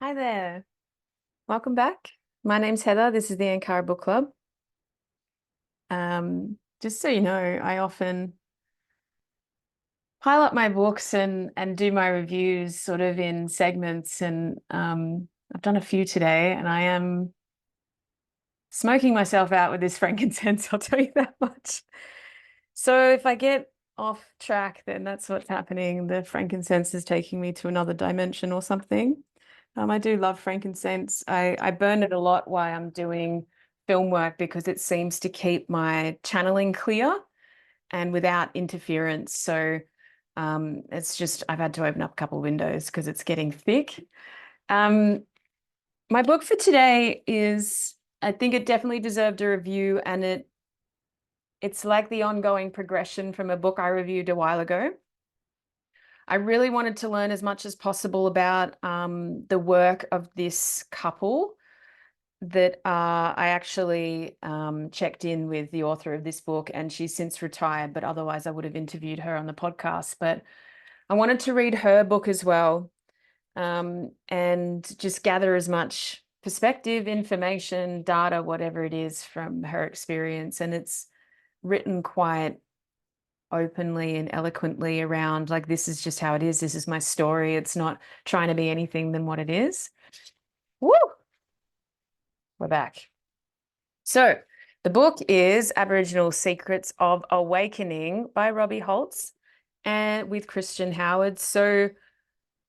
Hi there. Welcome back. My name's Heather. This is the Ankara Book Club. Just so you know, I often pile up my books and do my reviews sort of in segments, and I've done a few today, and I am smoking myself out with this frankincense, I'll tell you that much. So if I get off track, then that's what's happening. The frankincense is taking me to another dimension or something. I do love frankincense. I burn it a lot while I'm doing film work because it seems to keep my channeling clear and without interference. So it's just, I've had to open up a couple of windows because it's getting thick. Um, my book for today is, I think it definitely deserved a review, and it's like the ongoing progression from a book I reviewed a while ago. I really wanted to learn as much as possible about the work of this couple that I actually checked in with the author of this book, and she's since retired, but otherwise I would have interviewed her on the podcast. But I wanted to read her book as well, and just gather as much perspective, information, data, whatever it is from her experience. And it's written quite openly and eloquently around, like, this is just how it is. This is my story. It's not trying to be anything than what it is. Woo! We're back. So the book is Aboriginal Secrets of Awakening by Robbie Holz and with Christian Howard. So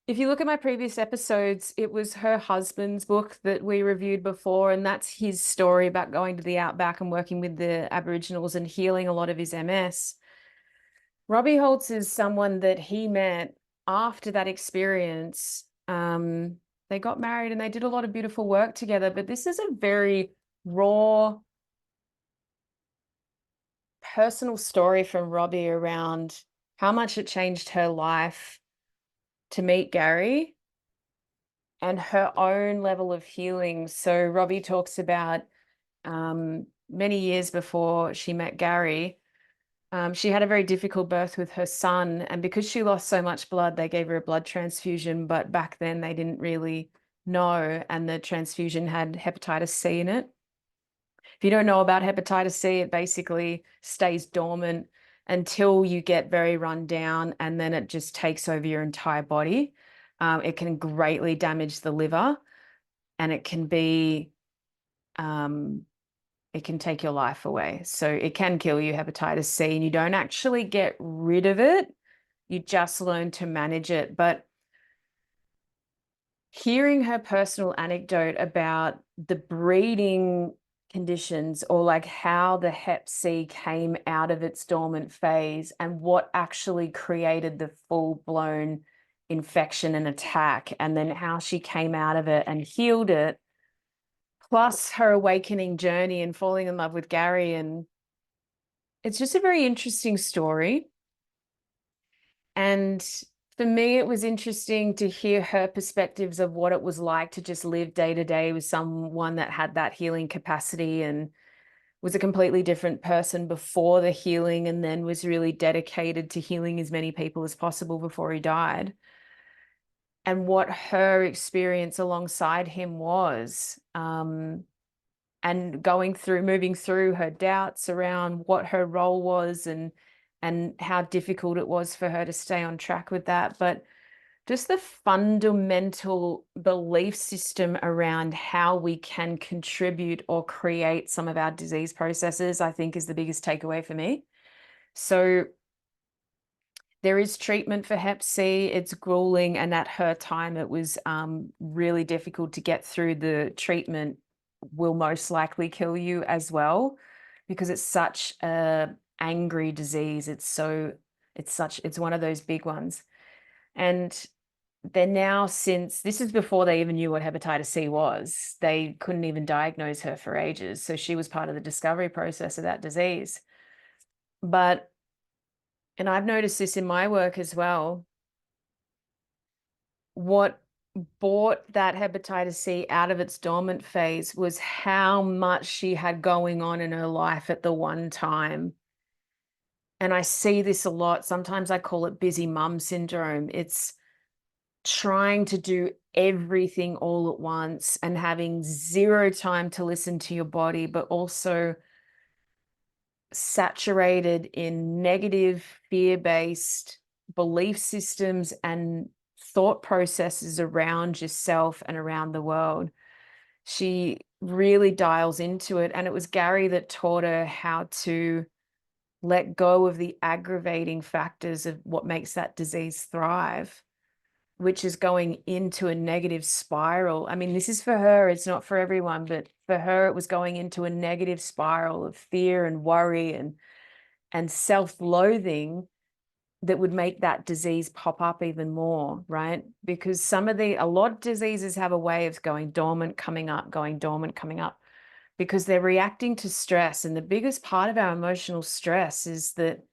if you look at my previous episodes, it was her husband's book that we reviewed before, and that's his story about going to the outback and working with the Aboriginals and healing a lot of his MS. Robbie Holz is someone that he met after that experience. They got married and they did a lot of beautiful work together, but this is a very raw, personal story from Robbie around how much it changed her life to meet Gary and her own level of healing. So Robbie talks about many years before she met Gary, she had a very difficult birth with her son, and because she lost so much blood, they gave her a blood transfusion, but back then they didn't really know, and the transfusion had hepatitis C in it. If you don't know about hepatitis C, it basically stays dormant until you get very run down, and then it just takes over your entire body. It can greatly damage the liver, and um, it can take your life away. So it can kill you, hepatitis C, and you don't actually get rid of it. You just learn to manage it. But hearing her personal anecdote about the breeding conditions, or like how the hep C came out of its dormant phase and what actually created the full-blown infection and attack, and then how she came out of it and healed it, plus her awakening journey and falling in love with Gary. And it's just a very interesting story. And for me, it was interesting to hear her perspectives of what it was like to just live day to day with someone that had that healing capacity and was a completely different person before the healing, and then was really dedicated to healing as many people as possible before he died. And what her experience alongside him was. And moving through her doubts around what her role was, and how difficult it was for her to stay on track with that. But just the fundamental belief system around how we can contribute or create some of our disease processes, I think, is the biggest takeaway for me. So there is treatment for hep C. It's grueling, and at her time it was really difficult to get through. The treatment will most likely kill you as well, because it's such a angry disease. It's one of those big ones. And they're now, since this is before they even knew what hepatitis C was, they couldn't even diagnose her for ages. So she was part of the discovery process of that disease. But, and I've noticed this in my work as well, what brought that hepatitis C out of its dormant phase was how much she had going on in her life at the one time. And I see this a lot. Sometimes I call it busy mum syndrome. It's trying to do everything all at once and having zero time to listen to your body, but also saturated in negative, fear-based belief systems and thought processes around yourself and around the world. She really dials into it. And it was Gary that taught her how to let go of the aggravating factors of what makes that disease thrive, which is going into a negative spiral. I mean, this is for her, it's not for everyone, but for her, it was going into a negative spiral of fear and worry and self-loathing that would make that disease pop up even more, right? Because a lot of diseases have a way of going dormant, coming up, going dormant, coming up, because they're reacting to stress. And the biggest part of our emotional stress is that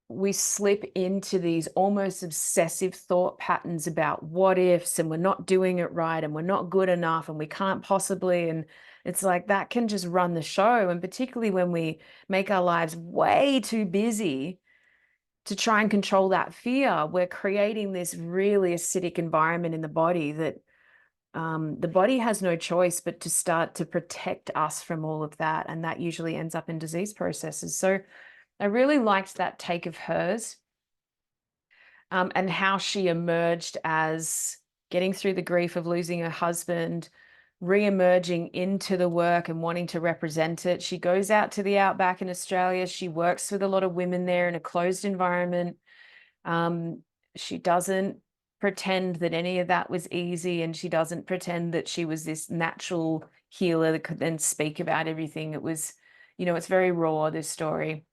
we slip into these almost obsessive thought patterns about what ifs, and we're not doing it right, and we're not good enough, and we can't possibly. And it's like that can just run the show. And particularly when we make our lives way too busy to try and control that fear, we're creating this really acidic environment in the body that the body has no choice but to start to protect us from all of that. And that usually ends up in disease processes. So I really liked that take of hers, and how she emerged as getting through the grief of losing her husband, re-emerging into the work and wanting to represent it. She goes out to the outback in Australia. She works with a lot of women there in a closed environment. She doesn't pretend that any of that was easy, and she doesn't pretend that she was this natural healer that could then speak about everything. It was, it's very raw, this story.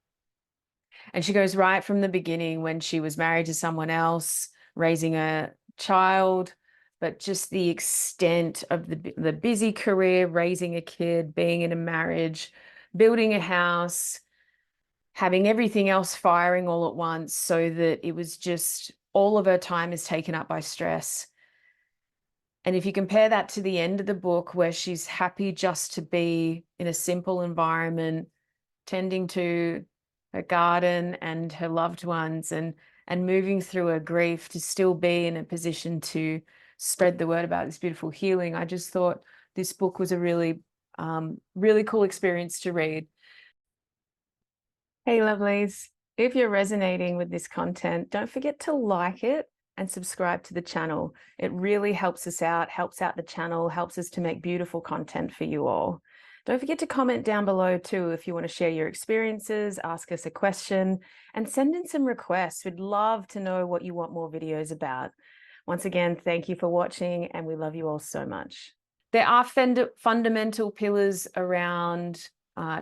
And she goes right from the beginning when she was married to someone else, raising a child, but just the extent of the busy career, raising a kid, being in a marriage, building a house, having everything else firing all at once, so that it was just all of her time is taken up by stress. And if you compare that to the end of the book, where she's happy just to be in a simple environment, tending to her garden and her loved ones, and moving through her grief to still be in a position to spread the word about this beautiful healing, I just thought this book was a really, really cool experience to read. Hey, lovelies. If you're resonating with this content, don't forget to like it and subscribe to the channel. It really helps us out, helps out the channel, helps us to make beautiful content for you all. Don't forget to comment down below too if you want to share your experiences, ask us a question, and send in some requests. We'd love to know what you want more videos about. Once again, thank you for watching, and we love you all so much. There are fundamental pillars around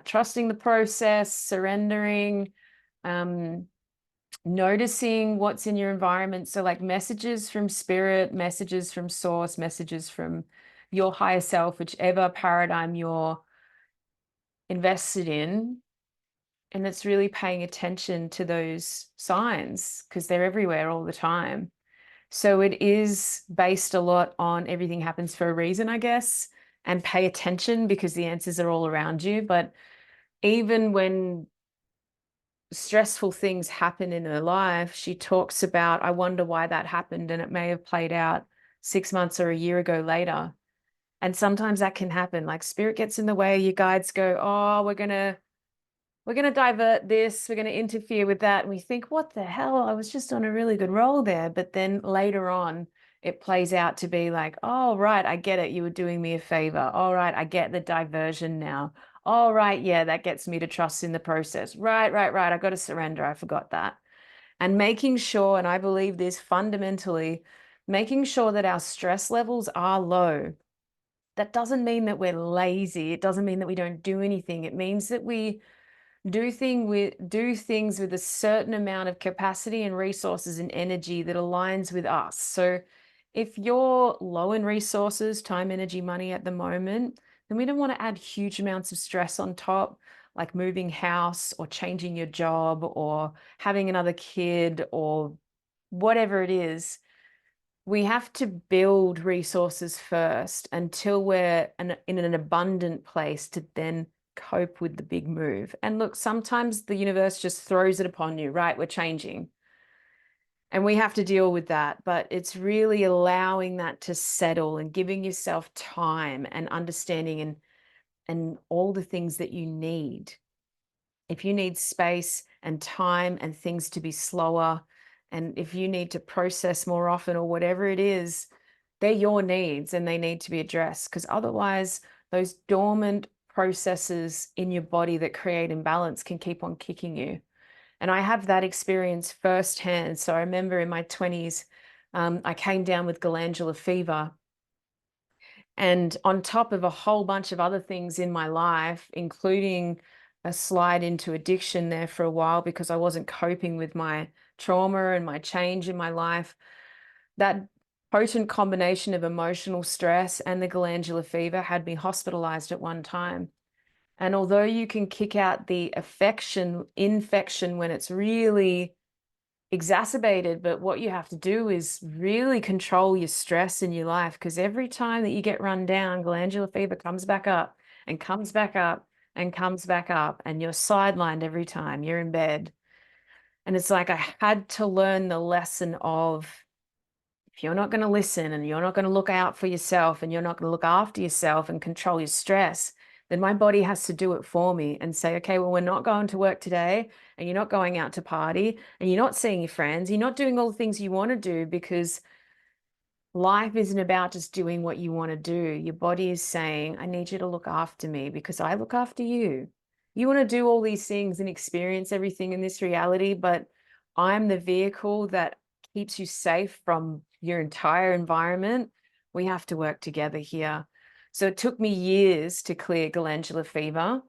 trusting the process, surrendering, noticing what's in your environment. So like messages from spirit, messages from source, messages from your higher self, whichever paradigm you're invested in. And it's really paying attention to those signs, because they're everywhere all the time. So it is based a lot on everything happens for a reason, I guess, and pay attention because the answers are all around you. But even when stressful things happen in her life, she talks about, I wonder why that happened, and it may have played out 6 months or a year ago later. And sometimes that can happen. Like spirit gets in the way, your guides go, oh, we're gonna divert this, we're gonna interfere with that. And we think, what the hell? I was just on a really good roll there. But then later on, it plays out to be like, oh, right, I get it. You were doing me a favor. All right, I get the diversion now. All right, yeah, that gets me to trust in the process. Right. I got to surrender. I forgot that. And making sure, and I believe this fundamentally, making sure that our stress levels are low. That doesn't mean that we're lazy. It doesn't mean that we don't do anything. It means that we do things with a certain amount of capacity and resources and energy that aligns with us. So if you're low in resources, time, energy, money at the moment, then we don't want to add huge amounts of stress on top, like moving house or changing your job or having another kid or whatever it is. We have to build resources first until we're in an abundant place to then cope with the big move. And look, sometimes the universe just throws it upon you, right? We're changing. And we have to deal with that, but it's really allowing that to settle and giving yourself time and understanding and all the things that you need. If you need space and time and things to be slower, and if you need to process more often or whatever it is, they're your needs and they need to be addressed, because otherwise those dormant processes in your body that create imbalance can keep on kicking you. And I have that experience firsthand. So I remember in my 20s, I came down with glandular fever. And on top of a whole bunch of other things in my life, including a slide into addiction there for a while because I wasn't coping with my trauma and my change in my life, that potent combination of emotional stress and the glandular fever had me hospitalized at one time. And although you can kick out the infection when it's really exacerbated, but what you have to do is really control your stress in your life, because every time that you get run down, glandular fever comes back up and comes back up and comes back up, and you're sidelined every time you're in bed. And it's like I had to learn the lesson of, if you're not going to listen and you're not going to look out for yourself and you're not going to look after yourself and control your stress, then my body has to do it for me and say, okay, well, we're not going to work today, and you're not going out to party, and you're not seeing your friends, you're not doing all the things you want to do, because life isn't about just doing what you want to do. Your body is saying, I need you to look after me because I look after you. You want to do all these things and experience everything in this reality, but I'm the vehicle that keeps you safe from your entire environment. We have to work together here. So it took me years to clear glandular fever.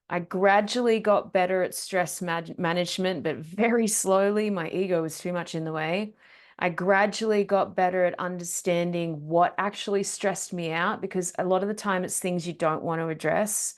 I gradually got better at stress management, but very slowly. My ego was too much in the way. I gradually got better at understanding what actually stressed me out, because a lot of the time it's things you don't want to address.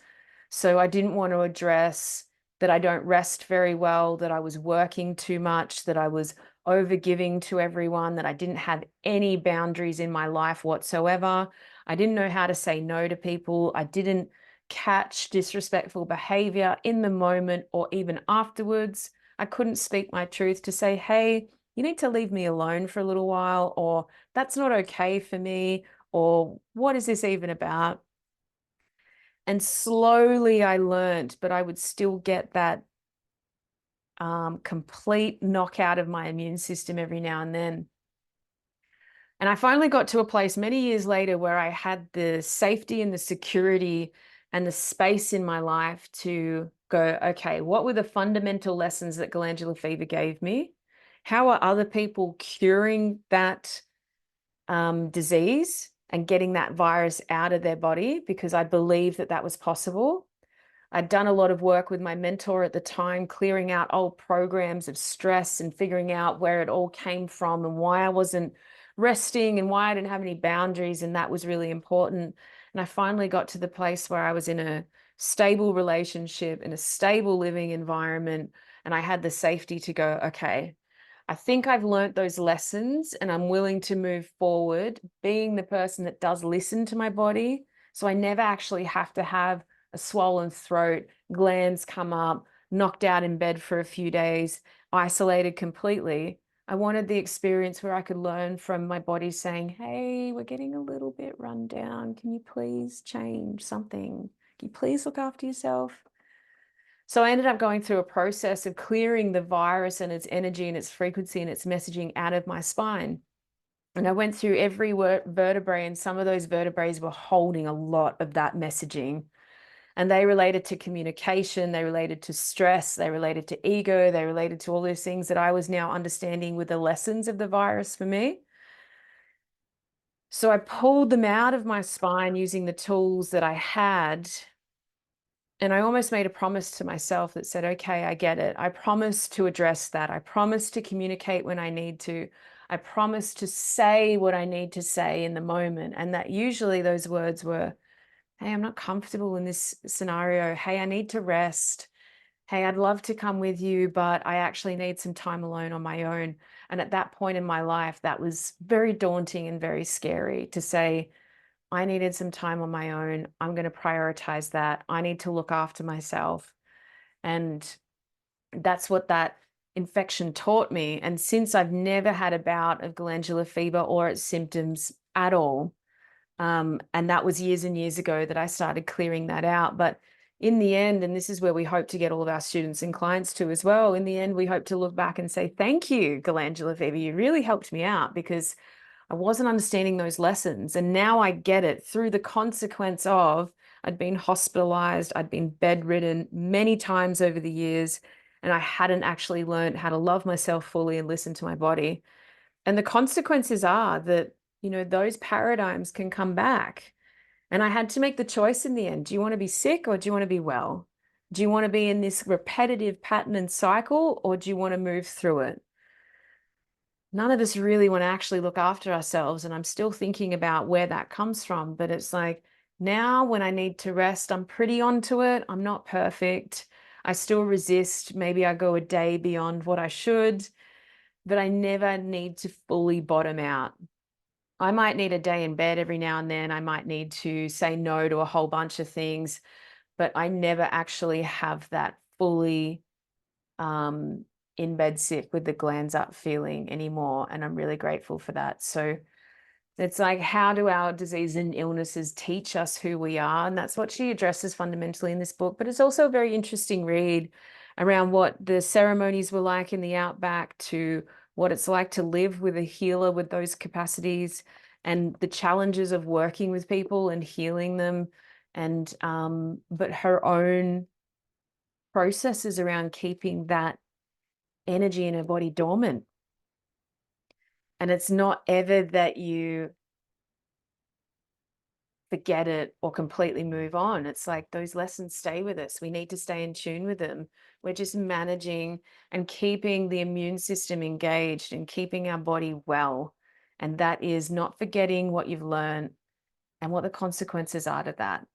So I didn't want to address that I don't rest very well, that I was working too much, that I was overgiving to everyone, that I didn't have any boundaries in my life whatsoever. I didn't know how to say no to people. I didn't catch disrespectful behavior in the moment or even afterwards. I couldn't speak my truth to say, hey, you need to leave me alone for a little while, or that's not okay for me, or what is this even about? And slowly I learned, but I would still get that complete knockout of my immune system every now and then. And I finally got to a place many years later where I had the safety and the security and the space in my life to go, okay, what were the fundamental lessons that glandular fever gave me? How are other people curing that disease and getting that virus out of their body? Because I believed that that was possible. I'd done a lot of work with my mentor at the time, clearing out old programs of stress and figuring out where it all came from and why I wasn't resting and why I didn't have any boundaries. And that was really important. And I finally got to the place where I was in a stable relationship, in a stable living environment. And I had the safety to go, okay, I think I've learnt those lessons and I'm willing to move forward, being the person that does listen to my body. So I never actually have to have a swollen throat, glands come up, knocked out in bed for a few days, isolated completely. I wanted the experience where I could learn from my body saying, hey, we're getting a little bit run down. Can you please change something? Can you please look after yourself? So I ended up going through a process of clearing the virus and its energy and its frequency and its messaging out of my spine. And I went through every vertebrae, and some of those vertebrae were holding a lot of that messaging. And they related to communication, they related to stress, they related to ego, they related to all those things that I was now understanding with the lessons of the virus for me. So I pulled them out of my spine using the tools that I had. And I almost made a promise to myself that said, okay, I get it. I promise to address that. I promise to communicate when I need to. I promise to say what I need to say in the moment. And that usually those words were, hey, I'm not comfortable in this scenario. Hey, I need to rest. Hey, I'd love to come with you, but I actually need some time alone on my own. And at that point in my life, that was very daunting and very scary to say, I needed some time on my own. I'm going to prioritize that. I need to look after myself. And that's what that infection taught me. And since I've never had a bout of glandular fever or its symptoms at all, and that was years and years ago that I started clearing that out. But in the end, and this is where we hope to get all of our students and clients to as well, in the end, we hope to look back and say, thank you, glandular fever. You really helped me out because I wasn't understanding those lessons. And now I get it through the consequence of I'd been hospitalized, I'd been bedridden many times over the years, and I hadn't actually learned how to love myself fully and listen to my body. And the consequences are that, you know, those paradigms can come back. And I had to make the choice in the end. Do you want to be sick or do you want to be well? Do you want to be in this repetitive pattern and cycle, or do you want to move through it? None of us really want to actually look after ourselves. And I'm still thinking about where that comes from. But it's like, now when I need to rest, I'm pretty onto it. I'm not perfect. I still resist. Maybe I go a day beyond what I should, but I never need to fully bottom out. I might need a day in bed every now and then. I might need to say no to a whole bunch of things, but I never actually have that fully in bed sick with the glands up feeling anymore. And I'm really grateful for that. So it's like, how do our disease and illnesses teach us who we are? And that's what she addresses fundamentally in this book. But it's also a very interesting read around what the ceremonies were like in the outback, to what it's like to live with a healer with those capacities, and the challenges of working with people and healing them. And but her own processes around keeping that energy in her body dormant. And it's not ever that you forget it or completely move on. It's like those lessons stay with us. We need to stay in tune with them. We're just managing and keeping the immune system engaged and keeping our body well. And that is not forgetting what you've learned and what the consequences are to that.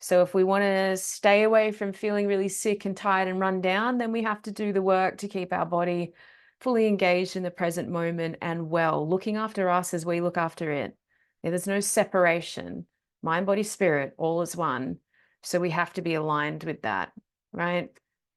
So if we want to stay away from feeling really sick and tired and run down, then we have to do the work to keep our body fully engaged in the present moment and well, looking after us as we look after it. There's no separation. Mind, body, spirit, all is one. So we have to be aligned with that, right?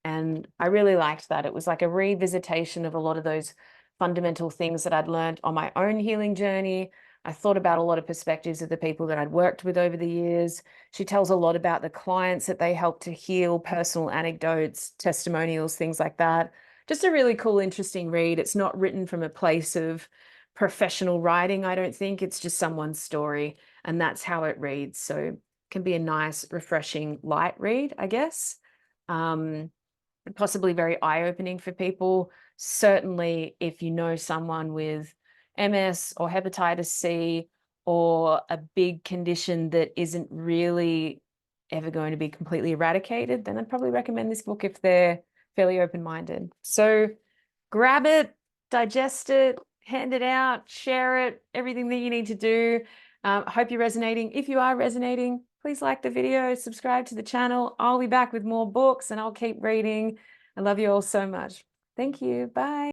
And I really liked that. It was like a revisitation of a lot of those fundamental things that I'd learned on my own healing journey. I thought about a lot of perspectives of the people that I'd worked with over the years. She tells a lot about the clients that they help to heal, personal anecdotes, testimonials, things like that. Just a really cool, interesting read. It's not written from a place of professional writing, I don't think. It's just someone's story, and that's how it reads. So it can be a nice, refreshing, light read, I guess. Possibly very eye-opening for people. Certainly, if you know someone with MS or hepatitis C or a big condition that isn't really ever going to be completely eradicated, then I'd probably recommend this book if they're fairly open-minded. So grab it, digest it, hand it out, share it, everything that you need to do. I hope you're resonating. If you are resonating, please like the video, subscribe to the channel. I'll be back with more books and I'll keep reading. I love you all so much. Thank you. Bye.